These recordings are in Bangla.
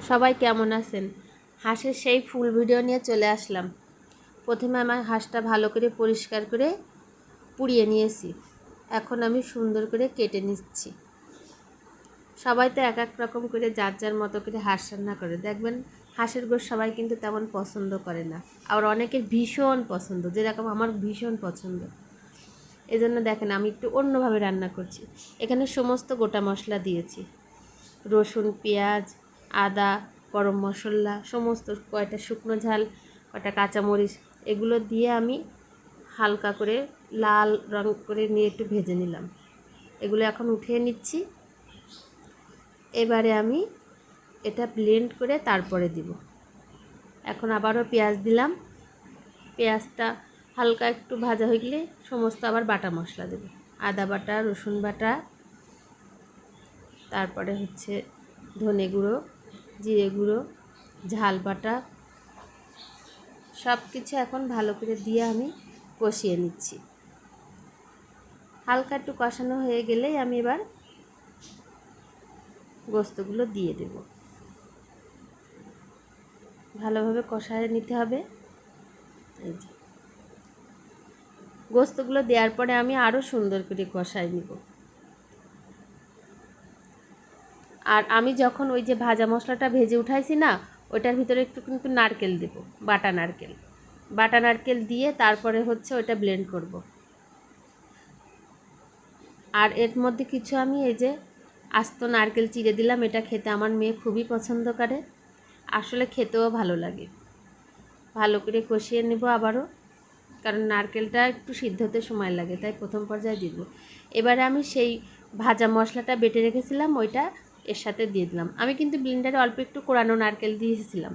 সবাই কেমন আছেন? হাঁসের সেই ফুল ভিডিও নিয়ে চলে আসলাম। প্রথমে আমার হাঁসটা ভালো করে পরিষ্কার করে পুড়িয়ে নিয়েছি। এখন আমি সুন্দর করে কেটে নিচ্ছি। সবাই তো এক এক রকম করে যার যার মতো করে হাঁস রান্না করে। দেখবেন হাঁসের গোশত সবাই কিন্তু তেমন পছন্দ করে না, আর অনেকের ভীষণ পছন্দ, যেরকম আমার ভীষণ পছন্দ। এজন্য দেখেন আমি একটু অন্যভাবে রান্না করছি। এখানে সমস্ত গোটা মশলা দিয়েছি, রসুন, পেঁয়াজ, আদা, গরম মশলা, সমস্ত, কয়টা শুকনো ঝাল, কয়টা কাঁচামরিচ, এগুলো দিয়ে আমি হালকা করে লাল রং করে নিয়ে একটু ভেজে নিলাম। এগুলো এখন উঠিয়ে নিচ্ছি। এবারে আমি এটা ব্লেন্ড করে তারপরে দিব। এখন আবারও পেঁয়াজ দিলাম। পেঁয়াজটা হালকা একটু ভাজা হয়ে গেলে সমস্ত আবার বাটা মশলা দেব। আদা বাটা, রসুন বাটা, তারপরে হচ্ছে ধনে গুঁড়ো, জিরে গুঁড়ো, ঝাল বাটা, সব কিছু এখন ভালো করে দিয়ে আমি কষিয়ে নিচ্ছি। হালকা একটু কষানো হয়ে গেলেই আমি এবার গোস্তগুলো দিয়ে দেব। ভালোভাবে কষায় নিতে হবে। এই যে গোস্তগুলো দেওয়ার পরে আমি আরও সুন্দর করে কষায় নিব। আর আমি যখন ওই যে ভাজা মশলাটা ভেজে উঠাইছি না, ওইটার ভিতরে একটু কিন্তু নারকেল দেব, বাটা নারকেল দিয়ে তারপরে হচ্ছে ওইটা ব্লেন্ড করব। আর এর মধ্যে কিছু আমি এই যে আস্ত নারকেল চিড়ে দিলাম। এটা খেতে আমার মেয়ে খুবই পছন্দ করে, আসলে খেতেও ভালো লাগে। ভালো করে কষিয়ে নেব আবারও, কারণ নারকেলটা একটু সিদ্ধ হতে সময় লাগে, তাই প্রথম পর্যায়ে দিব। এবারে আমি সেই ভাজা মশলাটা বেটে রেখেছিলাম, ওইটা এর সাথে দিয়ে দিলাম। আমি কিন্তু ব্লেন্ডারে অল্প একটু কোরানো নারকেল দিয়েছিলাম,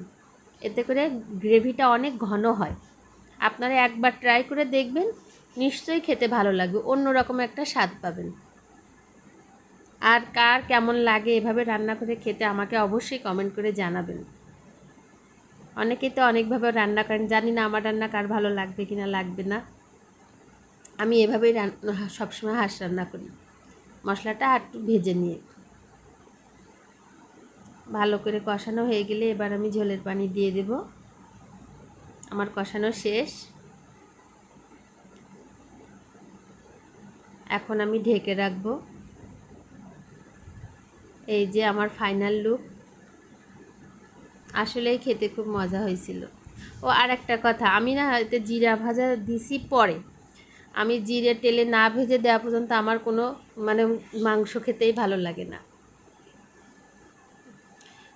এতে করে গ্রেভিটা অনেক ঘন হয়। আপনারা একবার ট্রাই করে দেখবেন, নিশ্চয়ই খেতে ভালো লাগবে, অন্যরকম একটা স্বাদ পাবেন। আর কার কেমন লাগে এভাবে রান্না করে খেতে আমাকে অবশ্যই কমেন্ট করে জানাবেন। অনেকেই তো অনেকভাবে রান্না করেন, জানি না আমার রান্না কার ভালো লাগবে কি না লাগবে না। আমি এভাবেই সবসময় হাঁস রান্না করি। মশলাটা একটু ভেজে নিয়ে ভালো করে কষানো হয়ে গেলে এবার আমি ঝোলের পানি দিয়ে দেব। আমার কষানো শেষ। এখন আমি ঢেকে রাখবো। এই যে আমার ফাইনাল লুক। আসলেই খেতে খুব মজা হয়েছিল। ও আর একটা কথা, আমি না এতে জিরা ভাজা দিছি পরে। আমি জিরে তেলে না ভেজে দেওয়া পর্যন্ত আমার কোনো মাংস খেতেই ভালো লাগে না।